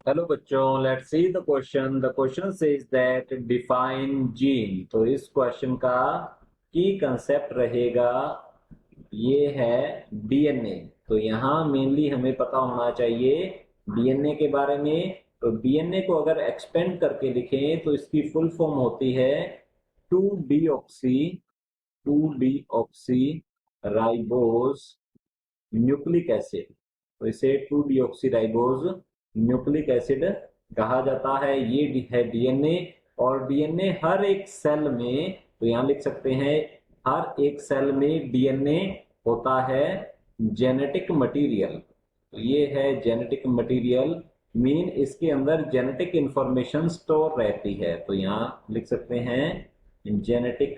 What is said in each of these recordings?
Hello बच्चों, let's see the question. The question says that define gene. तो इस question का की कंसेप्ट रहेगा ये है डीएनए। तो यहाँ मेनली हमें पता होना चाहिए डीएनए के बारे में। तो डीएनए को अगर एक्सपेंड करके लिखें तो इसकी फुल फॉर्म होती है two deoxy two deoxy ribose nucleic acid. तो इसे 2 डीऑक्सी राइबोज न्यूक्लिक एसिड कहा जाता है। ये है डीएनए। और डीएनए हर एक सेल में, तो यहाँ लिख सकते हैं, हर एक सेल में डीएनए होता है जेनेटिक मटेरियल। तो ये है जेनेटिक मटेरियल, मीन इसके अंदर जेनेटिक इंफॉर्मेशन स्टोर रहती है। तो यहाँ लिख सकते हैं जेनेटिक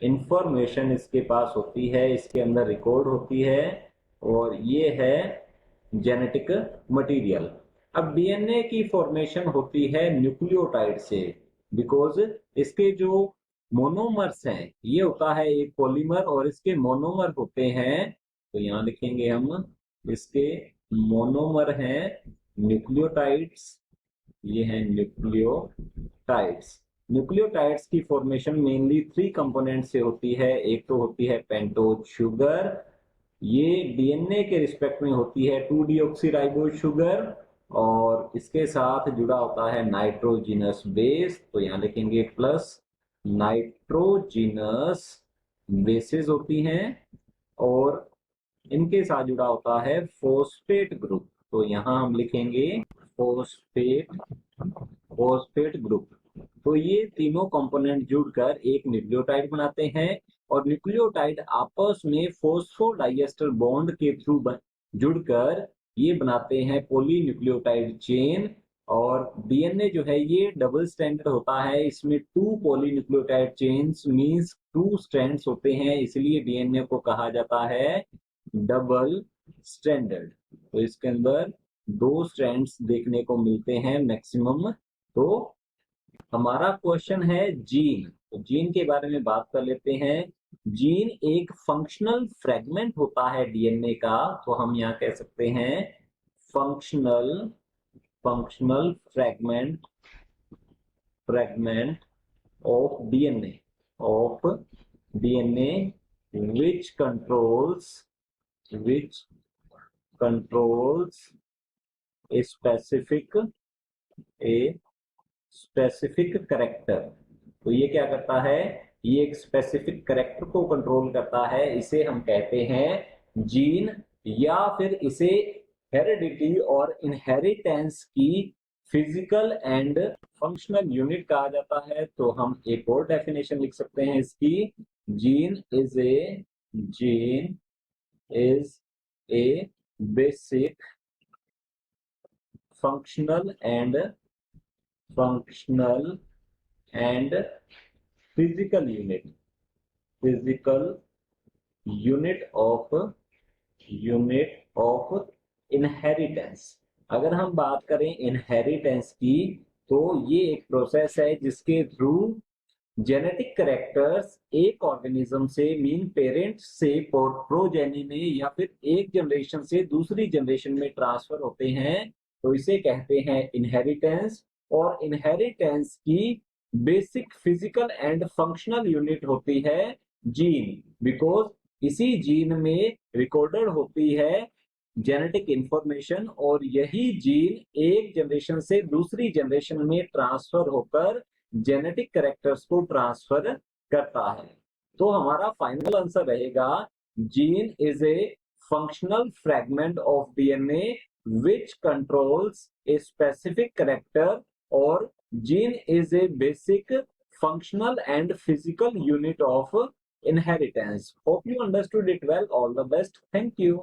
इंफॉर्मेशन इसके पास होती है, इसके अंदर रिकॉर्ड होती है। और ये है जेनेटिक मटेरियल। अब डीएनए की फॉर्मेशन होती है न्यूक्लियोटाइड से, बिकॉज इसके जो मोनोमर्स हैं, ये होता है एक पॉलीमर और इसके मोनोमर होते हैं। तो यहाँ लिखेंगे हम, इसके मोनोमर हैं न्यूक्लियोटाइड्स। ये हैं न्यूक्लियोटाइड्स। न्यूक्लियोटाइड्स की फॉर्मेशन मेनली 3 कंपोनेंट से होती है। एक तो होती है पेंटोज शुगर, ये डीएनए के रिस्पेक्ट में होती है 2 डीऑक्सी राइबोज शुगर। और इसके साथ जुड़ा होता है नाइट्रोजिनस बेस। तो यहाँ लिखेंगे प्लस नाइट्रोजिनस बेसेस होती हैं। और इनके साथ जुड़ा होता है फोस्फेट ग्रुप। तो यहाँ हम लिखेंगे फोस्फेट फोस्फेट ग्रुप। तो ये तीनों कंपोनेंट जुड़कर एक न्यूक्लियोटाइड बनाते हैं। और न्यूक्लियोटाइड आपस में फोस्फोडाइएस्टर बॉन्ड के थ्रू जुड़कर ये बनाते हैं पॉलीन्यूक्लियोटाइड चेन। और डीएनए जो है ये डबल स्ट्रैंडेड होता है, इसमें 2 पॉलीन्यूक्लियोटाइड चेन्स मींस 2 स्ट्रैंड्स होते हैं, इसलिए डीएनए को कहा जाता है डबल स्ट्रैंडेड। तो इसके अंदर 2 स्ट्रैंड्स देखने को मिलते हैं मैक्सिमम। तो हमारा क्वेश्चन है जीन। तो जीन के बारे में बात कर लेते हैं। जीन एक फंक्शनल फ्रेगमेंट होता है डीएनए का। तो हम यहाँ कह सकते हैं functional functional fragment of DNA which controls a specific character. तो ये क्या करता है, ये एक स्पेसिफिक करेक्टर को कंट्रोल करता है। इसे हम कहते हैं जीन, या फिर इसे हेरिडिटी और इनहेरिटेंस की फिजिकल एंड फंक्शनल यूनिट कहा जाता है। तो हम एक और डेफिनेशन लिख सकते हैं इसकी। Gene is a gene is a basic functional and functional and physical unit of inheritance. अगर हम बात करें इनहेरिटेंस की, तो ये एक प्रोसेस है जिसके थ्रू जेनेटिक करेक्टर्स एक ऑर्गेनिज्म से, मीन पेरेंट से प्रोजेनी में, या फिर एक जनरेशन से दूसरी जनरेशन में ट्रांसफर होते हैं। तो इसे कहते हैं इनहेरिटेंस। और इनहेरिटेंस की basic physical and functional unit होती है जीन, बिकॉज इसी जीन में रिकॉर्डेड होती है जेनेटिक इंफॉर्मेशन। और यही जीन एक जनरेशन से दूसरी जनरेशन में ट्रांसफर होकर जेनेटिक कैरेक्टर्स को ट्रांसफर करता है। तो हमारा फाइनल आंसर रहेगा gene is a functional fragment of DNA which controls a specific character, or gene is a basic functional and physical unit of inheritance. Hope you understood it well. All the best. Thank you.